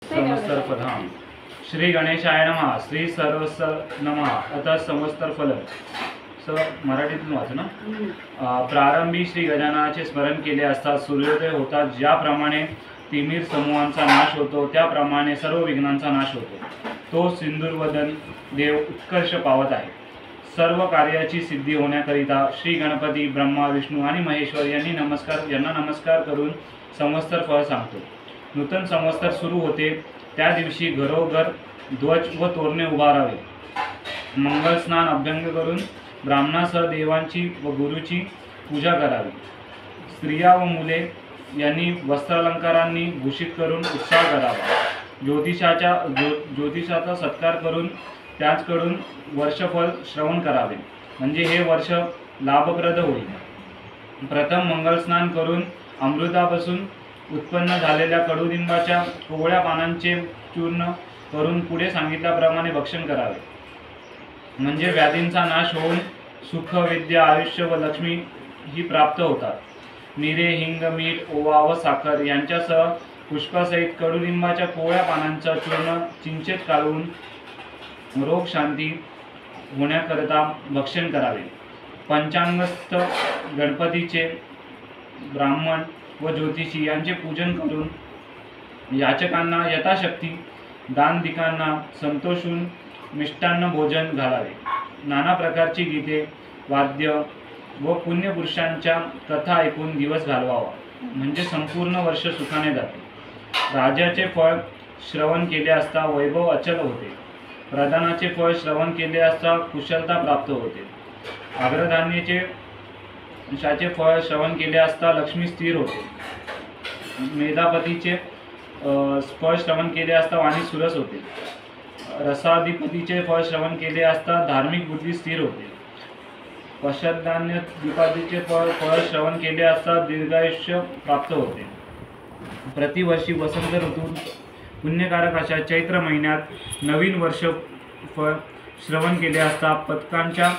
समस्तर फल हाँ श्री गणेशाय नमः श्री सर्वस नमः अतः समस्तर फल मराठीतून वाचू ना। प्रारंभी श्री गजाननाचे स्मरण केले असता सूर्योदय होता, ज्याप्रमाणे तिमिर समूहांचा नाश होतो त्याप्रमाणे सर्व विघ्नांचा नाश होतो। तो सिंदूरवदन देव उत्कर्ष पावत आहे। सर्व कार्याची सिद्धी होण्याकरिता श्री गणपती ब्रह्मा विष्णू आणि महेश्वर यांना नमस्कार करून संवत्सर फळ सांगतो। नूतन संवत्सर सुरू होते त्या दिवशी घरोघर ध्वज व तोरणे उभारावे, मंगल स्नान अभ्यंग करून ब्राह्मणासह देवांची व गुरुची पूजा करावी। स्त्रिया व मुले यांनी वस्त्रालंकारांनी भूषित करून उत्साह करावा। ज्योतिषाचा सत्कार करून त्याचकडून वर्षफल श्रवण करावे, म्हणजे हे वर्ष लाभप्रद होईल। प्रथम मंगल स्नान करून अमृतापासून उत्पन्न झालेल्या कडुलिंबाच्या कोवळ्या पानांचे चूर्ण करून पुढे सांगितल्याप्रमाणे भक्षण करावे, म्हणजे व्याधींचा नाश होऊन सुख विद्या आयुष्य व लक्ष्मी ही प्राप्त होतात। मिरे हिंग मीठ ओवा व साखर यांच्यासह पुष्पासहित कडुलिंबाच्या कोवळ्या पानांचा चूर्ण चिंचेत काढून रोग शांती होण्याकरता भक्षण करावे। पंचांगस्थ गणपतीचे ब्राह्मण व ज्योतिषी यांचे पूजन करून याचकांना यथाशक्ती दानदिकांना संतोषून मिष्टान्न भोजन घालावे। नाना प्रकारची गीते वाद्य व पुण्यपुरुषांच्या कथा ऐकून दिवस घालवावा, म्हणजे संपूर्ण वर्ष सुखाने जाते। राजाचे फळ श्रवण केले असता वैभव अचल होते, प्रधानाचे फळ श्रवण केले असता कुशलता प्राप्त होते, अग्रधान्याचे फळ श्रवण केले असता लक्ष्मी स्थिर होते, मेधापतीचे फळ श्रवण केले असता वाणी सुरस होते, रसाधिपतीचे फळ श्रवण केले असता धार्मिक बुद्धी स्थिर होते, पश्चाधान्याधिपतीचे फळ श्रवण केले असता दीर्घायुष्य प्राप्त होते। प्रतिवर्षी वसंत ऋतूत पुण्यकारक अशा चैत्र महिन्यात नवीन वर्ष फळ श्रवण केले असता पतकांच्या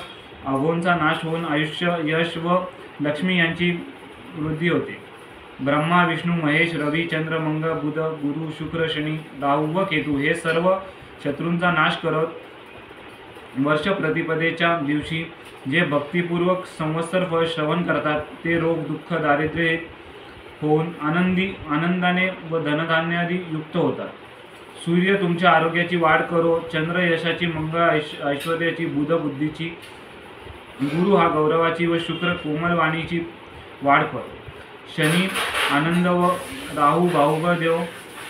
अघोंचा नाश होऊन आयुष्य यश व लक्ष्मी यांची वृद्धी होते। ब्रह्मा विष्णू महेश रवी चंद्र मंगळ बुध गुरु शुक्र शनी राहू व केतू हे सर्व शत्रूंचा नाश करत वर्ष प्रतिपदेच्या दिवशी जे भक्तिपूर्वक संवत्सर फळ श्रवण करतात ते रोग दुःख दारिद्र्य होऊन आनंदाने व धनधान्यादी युक्त होतात। सूर्य तुमच्या आरोग्याची वाढ करो, चंद्र यशाची, मंगळ ऐश्वर्याची, बुध बुद्धीची, गुरु हा गौरवाची व शुक्र कोमल वाणीची वाढ करो। शनी आनंद व राहू भाऊबळ देव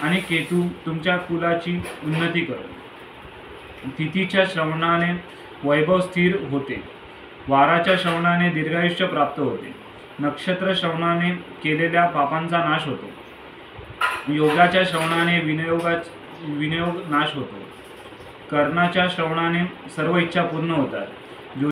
आणि केतू तुमच्या कुलाची उन्नती करो। तिथीच्या श्रवणाने वैभव स्थिर होते, वाराच्या श्रवणाने दीर्घायुष्य प्राप्त होते, नक्षत्र श्रवणाने केलेल्या पापांचा नाश होतो, योगाच्या श्रवणाने विनियोग नाश होतो, कर्णाच्या श्रवणाने सर्व इच्छा पूर्ण होतात,